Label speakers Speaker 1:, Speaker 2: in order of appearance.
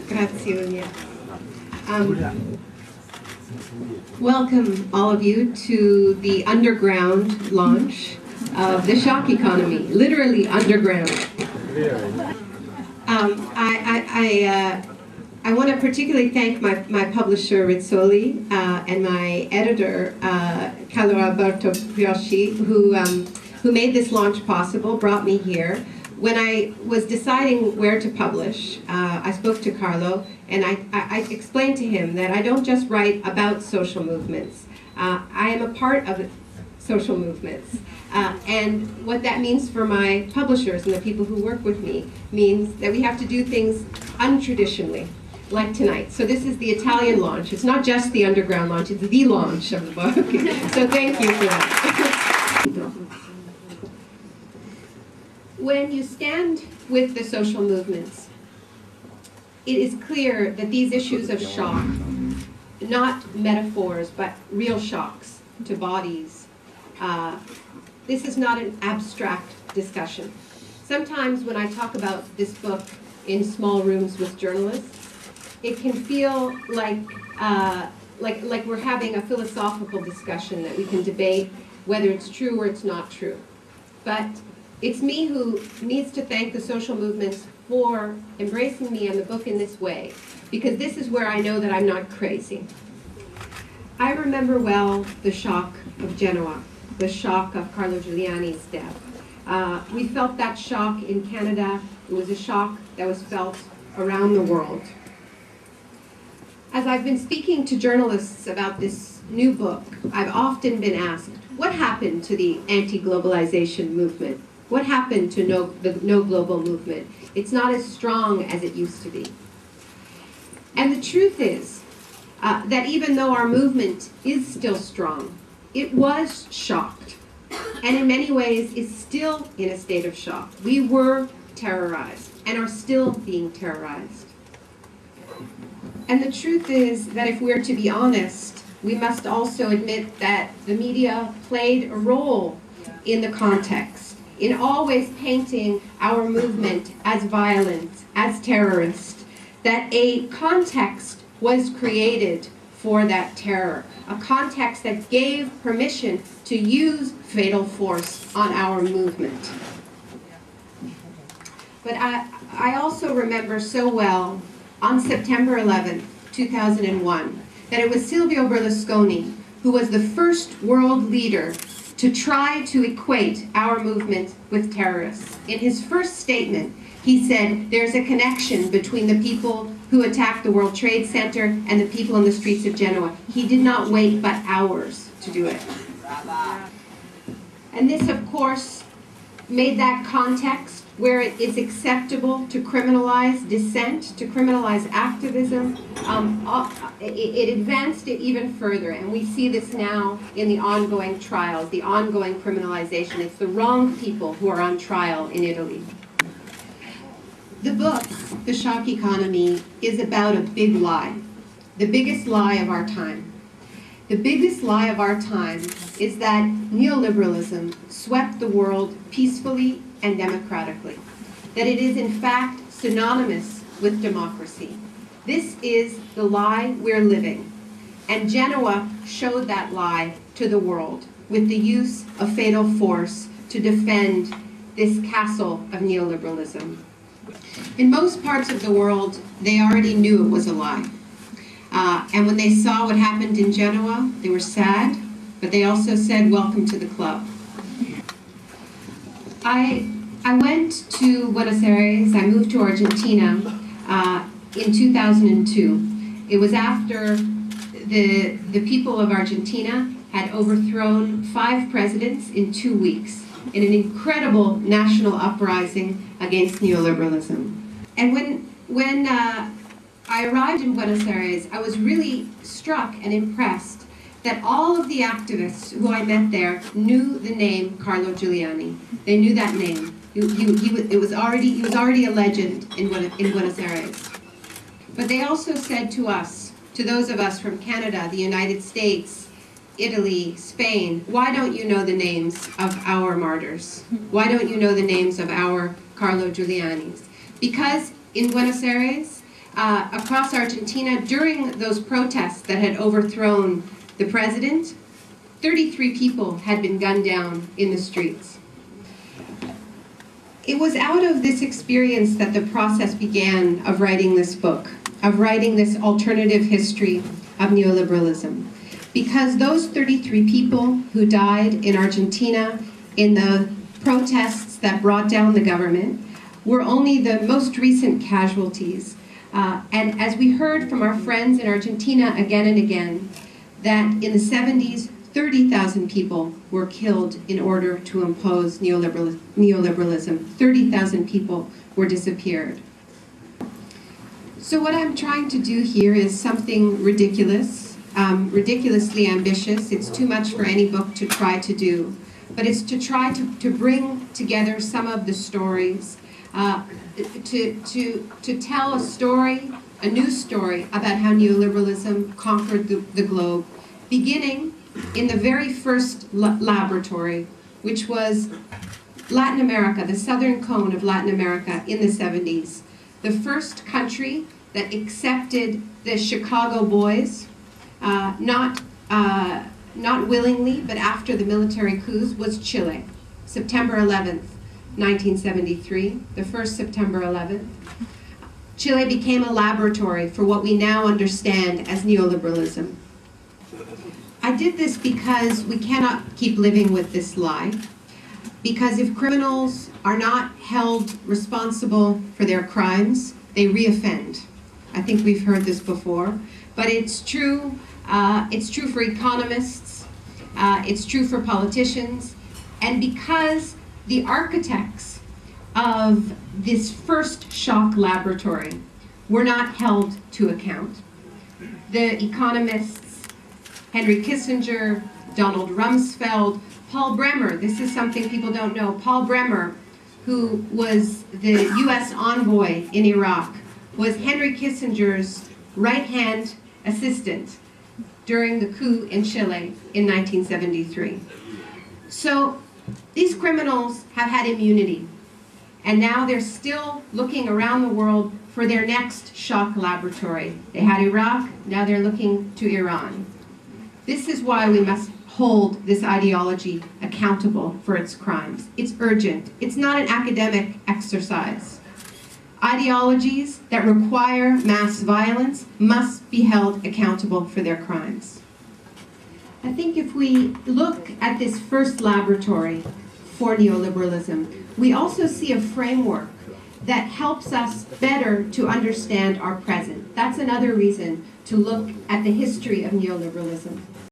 Speaker 1: Grazie. Welcome, all of you, to the underground launch of the shock economy, literally underground. I want to particularly thank my publisher, Rizzoli, and my editor, Carlo Alberto Piosci, who made this launch possible, brought me here. When I was deciding where to publish, I spoke to Carlo, and I explained to him that I don't just write about social movements. I am a part of social movements. And what that means for my publishers and the people who work with me means that we have to do things untraditionally, like tonight. So this is the Italian launch. It's not just the underground launch, it's the launch of the book. So thank you for that. When you stand with the social movements, it is clear that these issues of shock, not metaphors, but real shocks to bodies, this is not an abstract discussion. Sometimes when I talk about this book in small rooms with journalists, it can feel like we're having a philosophical discussion that we can debate whether it's true or it's not true. But it's me who needs to thank the social movements for embracing me and the book in this way, because this is where I know that I'm not crazy. I remember well the shock of Genoa, the shock of Carlo Giuliani's death. We felt that shock in Canada. It was a shock that was felt around the world. As I've been speaking to journalists about this new book, I've often been asked, what happened to the anti-globalization movement? What happened to the No Global movement? It's not as strong as it used to be. And the truth is that even though our movement is still strong, it was shocked, and in many ways is still in a state of shock. We were terrorized and are still being terrorized. And the truth is that if we're to be honest, we must also admit that the media played a role in the context, in always painting our movement as violent, as terrorist, that a context was created for that terror, a context that gave permission to use fatal force on our movement. But I also remember so well, on September 11th, 2001, that it was Silvio Berlusconi who was the first world leader to try to equate our movement with terrorists. In his first statement, he said there's a connection between the people who attacked the World Trade Center and the people on the streets of Genoa. He did not wait but hours to do it. And this, of course, made that context where it is acceptable to criminalize dissent, to criminalize activism. It advanced it even further, and we see this now in the ongoing trials, the ongoing criminalization. It's the wrong people who are on trial in Italy. The book, The Shock Economy, is about a big lie, the biggest lie of our time. The biggest lie of our time is that neoliberalism swept the world peacefully and democratically, that it is in fact synonymous with democracy. This is the lie we're living, and Genoa showed that lie to the world with the use of fatal force to defend this castle of neoliberalism. In most parts of the world, they already knew it was a lie. And when they saw what happened in Genoa, they were sad, but they also said, welcome to the club. I went to Buenos Aires. I moved to Argentina in 2002. It was after the people of Argentina had overthrown 5 presidents in 2 weeks in an incredible national uprising against neoliberalism. And when I arrived in Buenos Aires, I was really struck and impressed that all of the activists who I met there knew the name Carlo Giuliani. They knew that name. He was already a legend in Buenos Aires. But they also said to us, to those of us from Canada, the United States, Italy, Spain, why don't you know the names of our martyrs? Why don't you know the names of our Carlo Giulianis? Because in Buenos Aires, across Argentina, during those protests that had overthrown the president, 33 people had been gunned down in the streets. It was out of this experience that the process began of writing this book, of writing this alternative history of neoliberalism. Because those 33 people who died in Argentina in the protests that brought down the government were only the most recent casualties. And as we heard from our friends in Argentina again and again, that in the 70s, 30,000 people were killed in order to impose neoliberalism. 30,000 people were disappeared. So what I'm trying to do here is something ridiculous, ridiculously ambitious. It's too much for any book to try to do. But it's to try to bring together some of the stories, to tell a story, a new story about how neoliberalism conquered the globe, beginning in the very first laboratory, which was Latin America, the southern cone of Latin America in the 70s. The first country that accepted the Chicago Boys, not willingly, but after the military coups, was Chile, September 11th, 1973, the first September 11th. Chile became a laboratory for what we now understand as neoliberalism. I did this because we cannot keep living with this lie. Because if criminals are not held responsible for their crimes, they reoffend. I think we've heard this before, but it's true. It's true for economists. It's true for politicians. And because the architects of this first shock laboratory were not held to account, the economists Henry Kissinger, Donald Rumsfeld, Paul Bremer, this is something people don't know, Paul Bremer, who was the US envoy in Iraq, was Henry Kissinger's right-hand assistant during the coup in Chile in 1973. So these criminals have had immunity, and now they're still looking around the world for their next shock laboratory. They had Iraq, now they're looking to Iran. This is why we must hold this ideology accountable for its crimes. It's urgent. It's not an academic exercise. Ideologies that require mass violence must be held accountable for their crimes. I think if we look at this first laboratory for neoliberalism, we also see a framework that helps us better to understand our present. That's another reason to look at the history of neoliberalism.